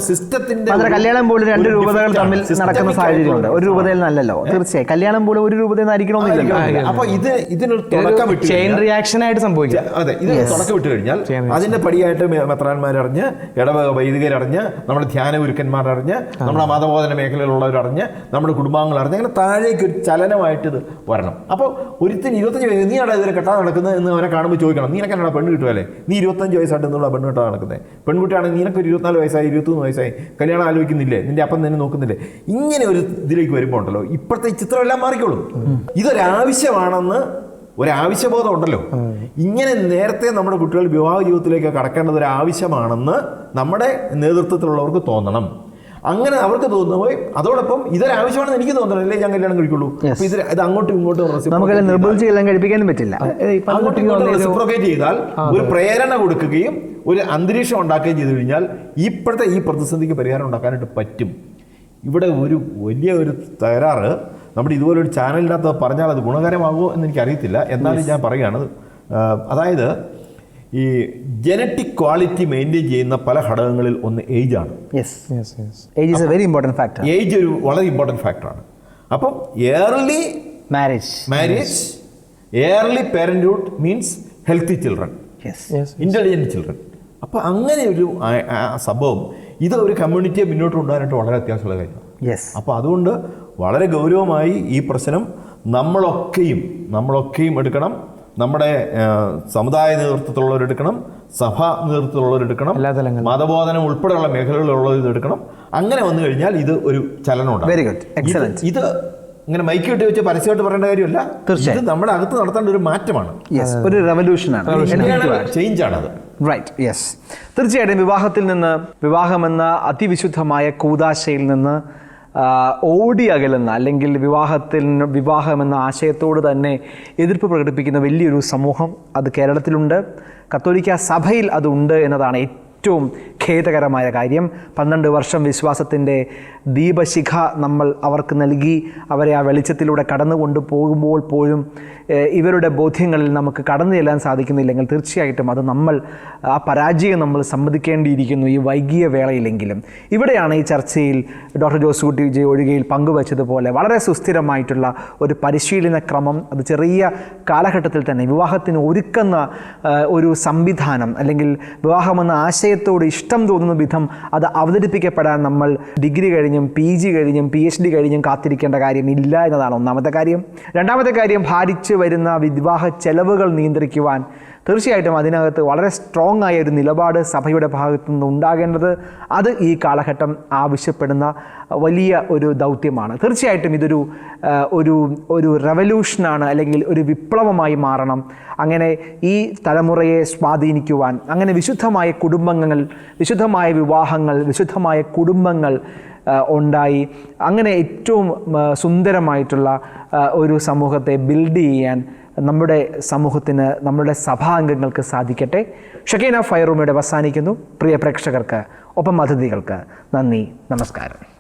സിസ്റ്റത്തിന്റെ കല്യാണം പോലും രണ്ട് രൂപതകൾ തമ്മിൽ നടക്കുന്ന സാഹചര്യമുണ്ട്. ഒരു രൂപതയിൽ നല്ലല്ലോ, തീർച്ചയായും കല്യാണം പോലും ഒരു രൂപതയിൽ ആയിരിക്കണമെന്നില്ല. അപ്പൊ ഇതിനൊരു തുടക്കം വിട്ട് ചെയിൻ റിയാക്ഷൻ ആയിട്ട് സംഭവിക്കും. അതെ, ഇത് തുടക്കം വിട്ട് കഴിഞ്ഞാൽ അതിന്റെ പടിയായിട്ട് മെത്രാന്മാരറിഞ്ഞ്, ഇടവക വൈദികരറിഞ്ഞ്, നമ്മുടെ ധ്യാന ഗുരുക്കന്മാരറിഞ്ഞ്, നമ്മുടെ മതബോധന മേഖലയിലുള്ളവരറിഞ്ഞ്, നമ്മുടെ കുടുംബാംഗങ്ങൾ അറിഞ്ഞ്, അങ്ങനെ താഴേക്ക് ഒരു ചലനമായിട്ട് ഇത് വരണം. അപ്പോൾ ഒരുത്തിന് 25 നീ ഇതിൽ കെട്ടാതെ നടക്കുന്നത് എന്ന് അവനെ കാണുമ്പോൾ ചോദിക്കണം, നീനൊക്കെ എന്നാ പെണ്ണ് കിട്ടുമല്ലേ, നീ 25 വയസ്സായിട്ട് എന്നുള്ള പെണ്ണ് കെട്ടാതെ നടക്കുന്നത്, പെൺകുട്ടിയാണെങ്കിൽ നിനക്ക് ഒരു 24 വയസ്സായി 23 വയസ്സായി കല്യാണം ആലോചിക്കുന്നില്ലേ, നിന്റെ അപ്പം തന്നെ നോക്കുന്നില്ലേ. ഇങ്ങനെ ഒരു ഇതിലേക്ക് വരുമ്പോൾ ഉണ്ടല്ലോ ഇപ്പോഴത്തെ ഈ ചിത്രമെല്ലാം മാറിക്കോളും. ഇതൊരാവശ്യമാണെന്ന് ഒരാവശ്യബോധം ഉണ്ടല്ലോ. ഇങ്ങനെ നേരത്തെ നമ്മുടെ കുട്ടികൾ വിവാഹ ജീവിതത്തിലേക്ക് കടക്കേണ്ടത് ഒരു ആവശ്യമാണെന്ന് നമ്മുടെ നേതൃത്വത്തിലുള്ളവർക്ക് തോന്നണം. അങ്ങനെ അവർക്ക് തോന്നുമ്പോൾ അതോടൊപ്പം ഇതൊരാവശ്യമാണെന്ന് എനിക്ക് തോന്നണല്ലേ ഞാൻ കല്യാണം കഴിക്കുള്ളൂ. ഇത് അങ്ങോട്ടും ഇങ്ങോട്ടും കഴിപ്പിക്കാനും പറ്റില്ല. റെസിപ്രോക്കേറ്റ് ചെയ്താൽ, ഒരു പ്രേരണ കൊടുക്കുകയും ഒരു അന്തരീക്ഷം ഉണ്ടാക്കുകയും ചെയ്തു കഴിഞ്ഞാൽ ഇപ്പോഴത്തെ ഈ പ്രതിസന്ധിക്ക് പരിഹാരം ഉണ്ടാക്കാനായിട്ട് പറ്റും. ഇവിടെ ഒരു വലിയ ഒരു തകരാറ് നമ്മുടെ ഇതുപോലൊരു ചാനലിനകത്ത് പറഞ്ഞാൽ അത് ഗുണകരമാകുമോ എന്ന് എനിക്കറിയത്തില്ല. എന്നാലും ഞാൻ പറയുകയാണ്, അതായത് ഈ ജനറ്റിക് ക്വാളിറ്റി മെയിൻറ്റെയിൻ ചെയ്യുന്ന പല ഘടകങ്ങളിൽ ഒന്ന് ഏജാണ്. ഏജ് ഒരു വളരെ ഇമ്പോർട്ടൻറ്റ് ഫാക്ടറാണ്. അപ്പം early marriage, early parenthood means healthy children, intelligent children. അപ്പോൾ അങ്ങനെ ഒരു സംഭവം ഇത് ഒരു കമ്മ്യൂണിറ്റിയെ മുന്നോട്ട് കൊണ്ടുപോകാനായിട്ട് വളരെ അത്യാവശ്യമുള്ള കാര്യമാണ്. അപ്പോൾ അതുകൊണ്ട് വളരെ ഗൗരവമായി ഈ പ്രശ്നം നമ്മളൊക്കെയും എടുക്കണം. നമ്മുടെ സമുദായ നേതൃത്വത്തിലുള്ളവരെടുക്കണം, സഭാ നേതൃത്വത്തിലുള്ളവരെടുക്കണം, മതബോധനം ഉൾപ്പെടെയുള്ള മേഖലകളിലുള്ളവർ എടുക്കണം. അങ്ങനെ വന്നു കഴിഞ്ഞാൽ ഇത് ഒരു ചലനം ഉണ്ടാകും. Very good, excellent. ഇത് ഇങ്ങനെ മൈക്ക് കിട്ടി വെച്ച് പരസ്യമായിട്ട് പറയേണ്ട കാര്യമല്ല. ഇത് നമ്മുടെ അകത്ത് നടത്തേണ്ട ഒരു മാറ്റമാണ്, ഒരു റെവല്യൂഷനാണ്, ചേഞ്ചാണത്. Right, yes. തീർച്ചയായിട്ടും വിവാഹമെന്ന അതിവിശുദ്ധമായ കൂദാശയിൽ നിന്ന് ഓടി അകലുന്ന, അല്ലെങ്കിൽ വിവാഹമെന്ന ആശയത്തോട് തന്നെ എതിർപ്പ് പ്രകടിപ്പിക്കുന്ന വലിയൊരു സമൂഹം അത് കേരളത്തിലുണ്ട്. കത്തോലിക്ക സഭയിൽ അതുണ്ട് എന്നതാണ് ഏറ്റവും ഖേദകരമായ കാര്യം. 12 വർഷം വിശ്വാസത്തിൻ്റെ ദീപശിഖ നമ്മൾ അവർക്ക് നൽകി അവരെ ആ വെളിച്ചത്തിലൂടെ കടന്നുകൊണ്ട് പോകുമ്പോൾ പോലും ഇവരുടെ ബോധ്യങ്ങളിൽ നമുക്ക് കടന്നു ചെല്ലാൻ സാധിക്കുന്നില്ലെങ്കിൽ തീർച്ചയായിട്ടും അത് ആ പരാജയം നമ്മൾ സമ്മതിക്കേണ്ടിയിരിക്കുന്നു ഈ വൈകിയ വേളയിലെങ്കിലും. ഇവിടെയാണ് ഈ ചർച്ചയിൽ ഡോക്ടർ ജോസൂട്ടി ജെ ഒഴികയിൽ പങ്കുവച്ചതുപോലെ വളരെ സുസ്ഥിരമായിട്ടുള്ള ഒരു പരിശീലന ക്രമം, അത് ചെറിയ കാലഘട്ടത്തിൽ തന്നെ വിവാഹത്തിന് ഒരുക്കുന്ന ഒരു സംവിധാനം, അല്ലെങ്കിൽ വിവാഹമെന്ന ആശയത്തോട് ഇഷ്ടം തോന്നുന്ന വിധം അത് അവതരിപ്പിക്കപ്പെടാൻ നമ്മൾ ഡിഗ്രി കഴിഞ്ഞും PG കഴിഞ്ഞും PhD കഴിഞ്ഞും കാത്തിരിക്കേണ്ട കാര്യമില്ല എന്നതാണ് ഒന്നാമത്തെ കാര്യം. രണ്ടാമത്തെ കാര്യം, ഭാരിച്ചു വരുന്ന വിവാഹ ചെലവുകൾ നിയന്ത്രിക്കുവാൻ തീർച്ചയായിട്ടും അതിനകത്ത് വളരെ സ്ട്രോങ് ആയ ഒരു നിലപാട് സഭയുടെ ഭാഗത്തു നിന്ന് ഉണ്ടാകേണ്ടത് അത് ഈ കാലഘട്ടം ആവശ്യപ്പെടുന്ന വലിയ ഒരു ദൗത്യമാണ്. തീർച്ചയായിട്ടും ഇതൊരു ഒരു റെവല്യൂഷനാണ്, അല്ലെങ്കിൽ ഒരു വിപ്ലവമായി മാറണം. അങ്ങനെ ഈ തലമുറയെ സ്വാധീനിക്കുവാൻ, അങ്ങനെ വിശുദ്ധമായ കുടുംബങ്ങൾ, വിശുദ്ധമായ വിവാഹങ്ങൾ, വിശുദ്ധമായ കുടുംബങ്ങൾ ഉണ്ടായി അങ്ങനെ ഏറ്റവും സുന്ദരമായിട്ടുള്ള ഒരു സമൂഹത്തെ ബിൽഡ് ചെയ്യാൻ നമ്മുടെ സമൂഹത്തിന്, നമ്മുടെ സഭാംഗങ്ങൾക്ക് സാധിക്കട്ടെ. ഷക്കീന ഫയർ റൂം ഇവിടെ അവസാനിക്കുന്നു. പ്രിയ പ്രേക്ഷകർക്ക് ഒപ്പം അതിഥികൾക്ക് നന്ദി, നമസ്കാരം.